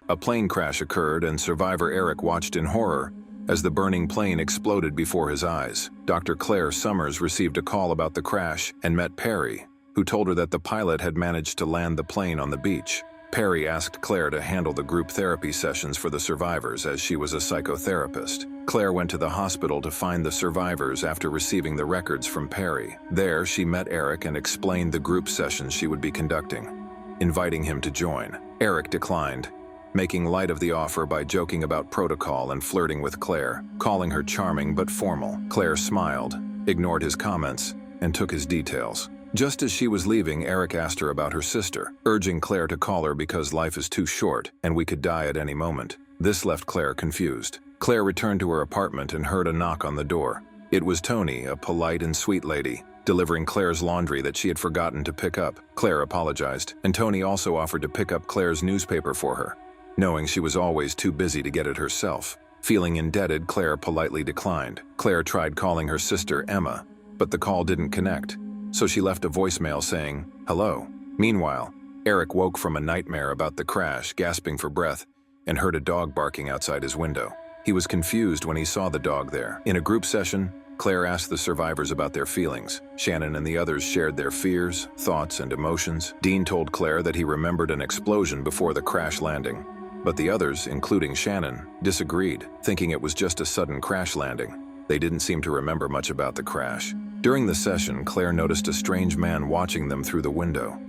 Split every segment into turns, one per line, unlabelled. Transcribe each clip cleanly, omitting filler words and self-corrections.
A plane crash occurred and survivor Eric watched in horror as the burning plane exploded before his eyes. Dr. Claire Summers received a call about the crash and met Perry, who told her that the pilot had managed to land the plane on the beach. Perry asked Claire to handle the group therapy sessions for the survivors as she was a psychotherapist. Claire went to the hospital to find the survivors after receiving the records from Perry. There, she met Eric and explained the group sessions she would be conducting, inviting him to join. Eric declined, making light of the offer by joking about protocol and flirting with Claire, calling her charming but formal. Claire smiled, ignored his comments, and took his details. Just as she was leaving, Eric asked her about her sister, urging Claire to call her because life is too short and we could die at any moment. This left Claire confused. Claire returned to her apartment and heard a knock on the door. It was Tony, a polite and sweet lady, delivering Claire's laundry that she had forgotten to pick up. Claire apologized, and Tony also offered to pick up Claire's newspaper for her, knowing she was always too busy to get it herself. Feeling indebted, Claire politely declined. Claire tried calling her sister Emma, but the call didn't connect, so she left a voicemail saying, "Hello." Meanwhile, Eric woke from a nightmare about the crash, gasping for breath, and heard a dog barking outside his window. He was confused when he saw the dog there. In a group session, Claire asked the survivors about their feelings. Shannon and the others shared their fears, thoughts, and emotions. Dean told Claire that he remembered an explosion before the crash landing, but the others, including Shannon, disagreed, thinking it was just a sudden crash landing. They didn't seem to remember much about the crash. During the session, Claire noticed a strange man watching them through the window.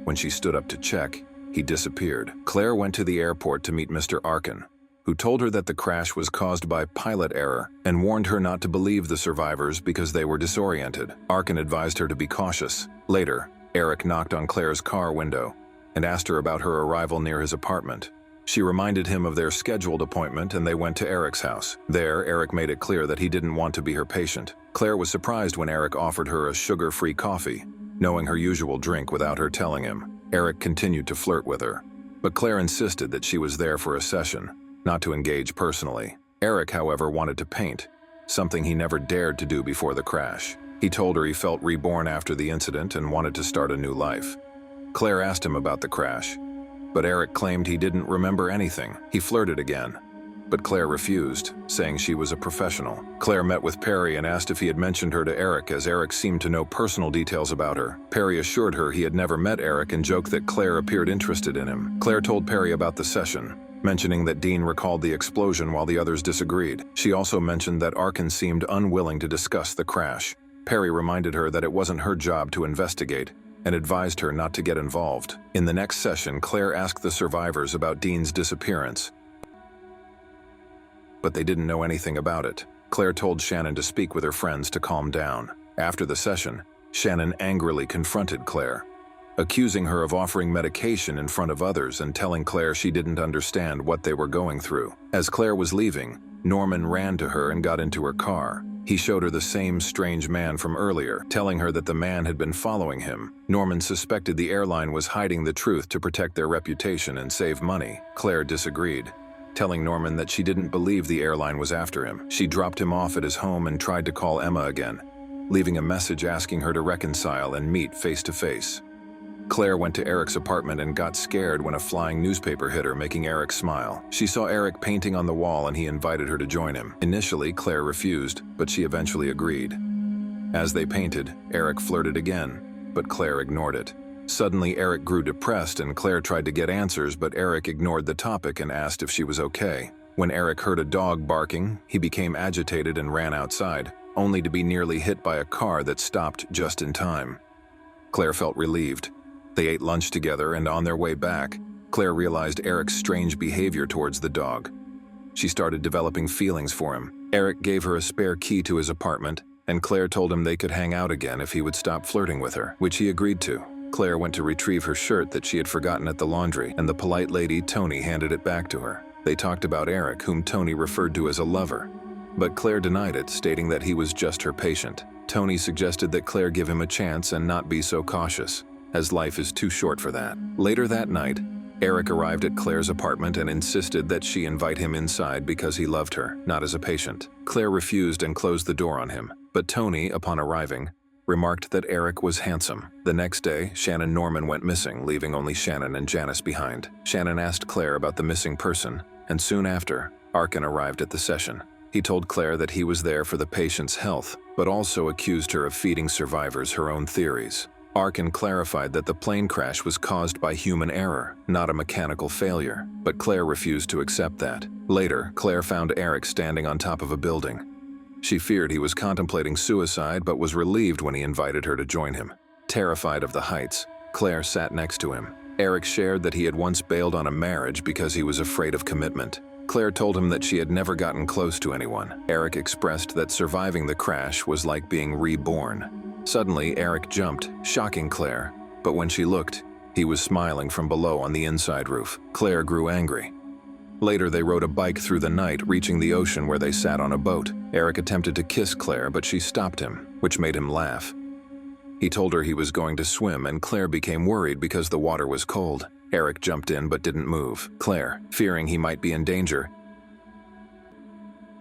When she stood up to check, he disappeared. Claire went to the airport to meet Mr. Arkin, who told her that the crash was caused by pilot error and warned her not to believe the survivors because they were disoriented. Arkin advised her to be cautious. Later, Eric knocked on Claire's car window and asked her about her arrival near his apartment. She reminded him of their scheduled appointment and they went to Eric's house. There, Eric made it clear that he didn't want to be her patient. Claire was surprised when Eric offered her a sugar-free coffee, knowing her usual drink without her telling him. Eric continued to flirt with her, but Claire insisted that she was there for a session, not to engage personally. Eric, however, wanted to paint, something he never dared to do before the crash. He told her he felt reborn after the incident and wanted to start a new life. Claire asked him about the crash, but Eric claimed he didn't remember anything. He flirted again, but Claire refused, saying she was a professional. Claire met with Perry and asked if he had mentioned her to Eric, as Eric seemed to know personal details about her. Perry assured her he had never met Eric and joked that Claire appeared interested in him. Claire told Perry about the session, mentioning that Dean recalled the explosion while the others disagreed. She also mentioned that Arkin seemed unwilling to discuss the crash. Perry reminded her that it wasn't her job to investigate and advised her not to get involved. In the next session, Claire asked the survivors about Dean's disappearance, but they didn't know anything about it. Claire told Shannon to speak with her friends to calm down. After the session, Shannon angrily confronted Claire, accusing her of offering medication in front of others and telling Claire she didn't understand what they were going through. As Claire was leaving, Norman ran to her and got into her car. He showed her the same strange man from earlier, telling her that the man had been following him. Norman suspected the airline was hiding the truth to protect their reputation and save money. Claire disagreed, telling Norman that she didn't believe the airline was after him. She dropped him off at his home and tried to call Emma again, leaving a message asking her to reconcile and meet face to face. Claire went to Eric's apartment and got scared when a flying newspaper hit her, making Eric smile. She saw Eric painting on the wall and he invited her to join him. Initially, Claire refused, but she eventually agreed. As they painted, Eric flirted again, but Claire ignored it. Suddenly, Eric grew depressed and Claire tried to get answers, but Eric ignored the topic and asked if she was okay. When Eric heard a dog barking, he became agitated and ran outside, only to be nearly hit by a car that stopped just in time. Claire felt relieved. They ate lunch together, and on their way back, Claire realized Eric's strange behavior towards the dog. She started developing feelings for him. Eric gave her a spare key to his apartment, and Claire told him they could hang out again if he would stop flirting with her, which he agreed to. Claire went to retrieve her shirt that she had forgotten at the laundry, and the polite lady, Tony, handed it back to her. They talked about Eric, whom Tony referred to as a lover, but Claire denied it, stating that he was just her patient. Tony suggested that Claire give him a chance and not be so cautious, as life is too short for that. Later that night, Eric arrived at Claire's apartment and insisted that she invite him inside because he loved her, not as a patient. Claire refused and closed the door on him, but Tony, upon arriving, remarked that Eric was handsome. The next day, Shannon Norman went missing, leaving only Shannon and Janice behind. Shannon asked Claire about the missing person, and soon after, Arkin arrived at the session. He told Claire that he was there for the patient's health, but also accused her of feeding survivors her own theories. Arkin clarified that the plane crash was caused by human error, not a mechanical failure, but Claire refused to accept that. Later, Claire found Eric standing on top of a building. She feared he was contemplating suicide but was relieved when he invited her to join him. Terrified of the heights, Claire sat next to him. Eric shared that he had once bailed on a marriage because he was afraid of commitment. Claire told him that she had never gotten close to anyone. Eric expressed that surviving the crash was like being reborn. Suddenly, Eric jumped, shocking Claire, but when she looked, he was smiling from below on the inside roof. Claire grew angry. Later, they rode a bike through the night, reaching the ocean where they sat on a boat. Eric attempted to kiss Claire, but she stopped him, which made him laugh. He told her he was going to swim, and Claire became worried because the water was cold. Eric jumped in but didn't move. Claire, fearing he might be in danger,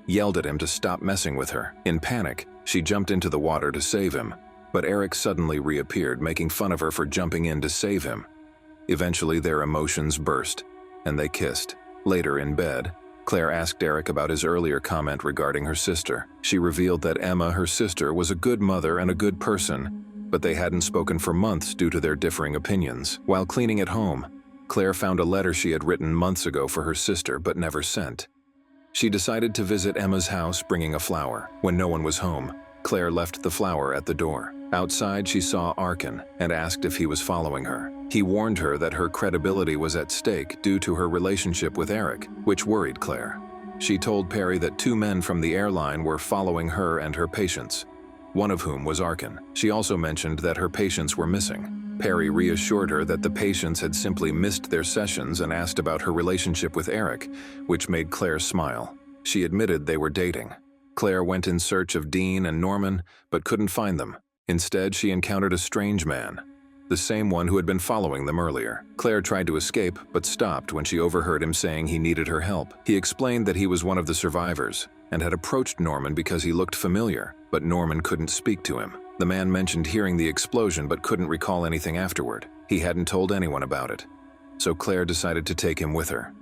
yelled at him to stop messing with her. In panic, she jumped into the water to save him, but Eric suddenly reappeared, making fun of her for jumping in to save him. Eventually, their emotions burst, and they kissed. Later in bed, Claire asked Eric about his earlier comment regarding her sister. She revealed that Emma, her sister, was a good mother and a good person, but they hadn't spoken for months due to their differing opinions. While cleaning at home, Claire found a letter she had written months ago for her sister but never sent. She decided to visit Emma's house, bringing a flower. When no one was home, Claire left the flower at the door. Outside, she saw Arkin and asked if he was following her. He warned her that her credibility was at stake due to her relationship with Eric, which worried Claire. She told Perry that 2 men from the airline were following her and her patients, one of whom was Arkin. She also mentioned that her patients were missing. Perry reassured her that the patients had simply missed their sessions and asked about her relationship with Eric, which made Claire smile. She admitted they were dating. Claire went in search of Dean and Norman, but couldn't find them. Instead, she encountered a strange man, the same one who had been following them earlier. Claire tried to escape, but stopped when she overheard him saying he needed her help. He explained that he was one of the survivors and had approached Norman because he looked familiar, but Norman couldn't speak to him. The man mentioned hearing the explosion but couldn't recall anything afterward. He hadn't told anyone about it, so Claire decided to take him with her.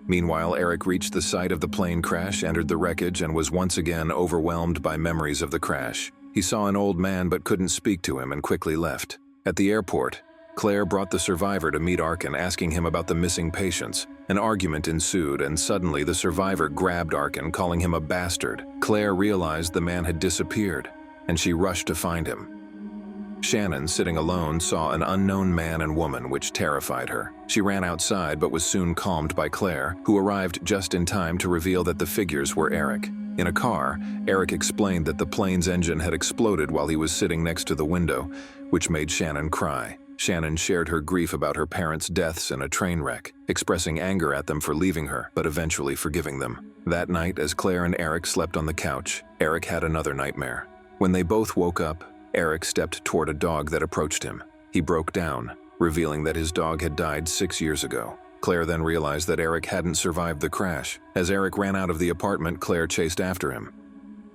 Meanwhile, Eric reached the site of the plane crash, entered the wreckage, and was once again overwhelmed by memories of the crash. He saw an old man but couldn't speak to him and quickly left. At the airport, Claire brought the survivor to meet Arkin, asking him about the missing patients. An argument ensued, and suddenly the survivor grabbed Arkin, calling him a bastard. Claire realized the man had disappeared, and she rushed to find him. Shannon, sitting alone, saw an unknown man and woman, which terrified her. She ran outside but was soon calmed by Claire, who arrived just in time to reveal that the figures were Eric. In a car, Eric explained that the plane's engine had exploded while he was sitting next to the window, which made Shannon cry. Shannon shared her grief about her parents' deaths in a train wreck, expressing anger at them for leaving her, but eventually forgiving them. That night, as Claire and Eric slept on the couch, Eric had another nightmare. When they both woke up, Eric stepped toward a dog that approached him. He broke down, revealing that his dog had died 6 years ago. Claire then realized that Eric hadn't survived the crash. As Eric ran out of the apartment, Claire chased after him.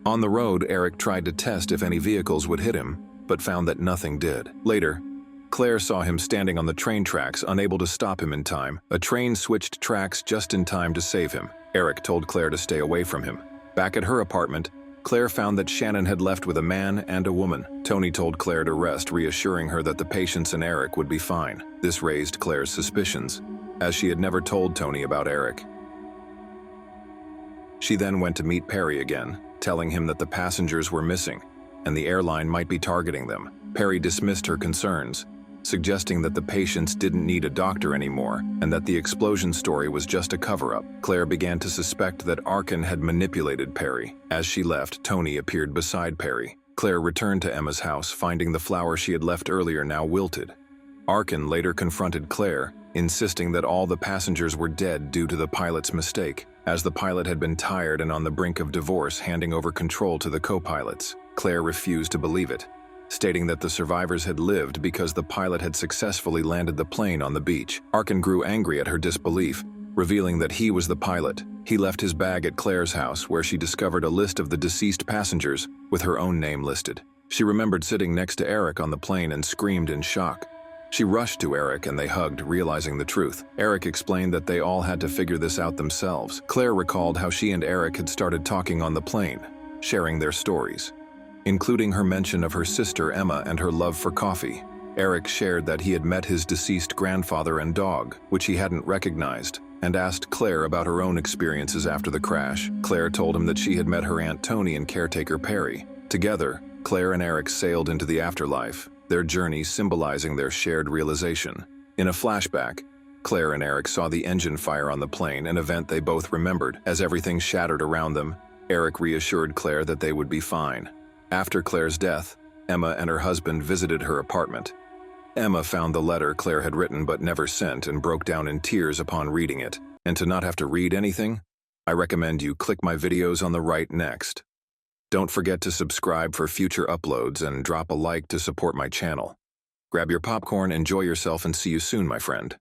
On the road, Eric tried to test if any vehicles would hit him, but found that nothing did. Later, Claire saw him standing on the train tracks, unable to stop him in time. A train switched tracks just in time to save him. Eric told Claire to stay away from him. Back at her apartment, Claire found that Shannon had left with a man and a woman. Tony told Claire to rest, reassuring her that the patients and Eric would be fine. This raised Claire's suspicions, as she had never told Tony about Eric. She then went to meet Perry again, telling him that the passengers were missing, and the airline might be targeting them. Perry dismissed her concerns, suggesting that the patients didn't need a doctor anymore and that the explosion story was just a cover-up. Claire began to suspect that Arkin had manipulated Perry. As she left, Tony appeared beside Perry. Claire returned to Emma's house, finding the flower she had left earlier now wilted. Arkin later confronted Claire, insisting that all the passengers were dead due to the pilot's mistake, as the pilot had been tired and on the brink of divorce, handing over control to the co-pilots. Claire refused to believe it, stating that the survivors had lived because the pilot had successfully landed the plane on the beach. Arkin grew angry at her disbelief, revealing that he was the pilot. He left his bag at Claire's house, where she discovered a list of the deceased passengers with her own name listed. She remembered sitting next to Eric on the plane and screamed in shock. She rushed to Eric and they hugged, realizing the truth. Eric explained that they all had to figure this out themselves. Claire recalled how she and Eric had started talking on the plane, sharing their stories, including her mention of her sister Emma and her love for coffee. Eric shared that he had met his deceased grandfather and dog, which he hadn't recognized, and asked Claire about her own experiences after the crash. Claire told him that she had met her Aunt Tony and caretaker Perry. Together, Claire and Eric sailed into the afterlife, their journey symbolizing their shared realization. In a flashback, Claire and Eric saw the engine fire on the plane, an event they both remembered. As everything shattered around them, Eric reassured Claire that they would be fine. After Claire's death, Emma and her husband visited her apartment. Emma found the letter Claire had written but never sent and broke down in tears upon reading it. And to not have to read anything, I recommend you click my videos on the right next. Don't forget to subscribe for future uploads and drop a like to support my channel. Grab your popcorn, enjoy yourself, and see you soon, my friend.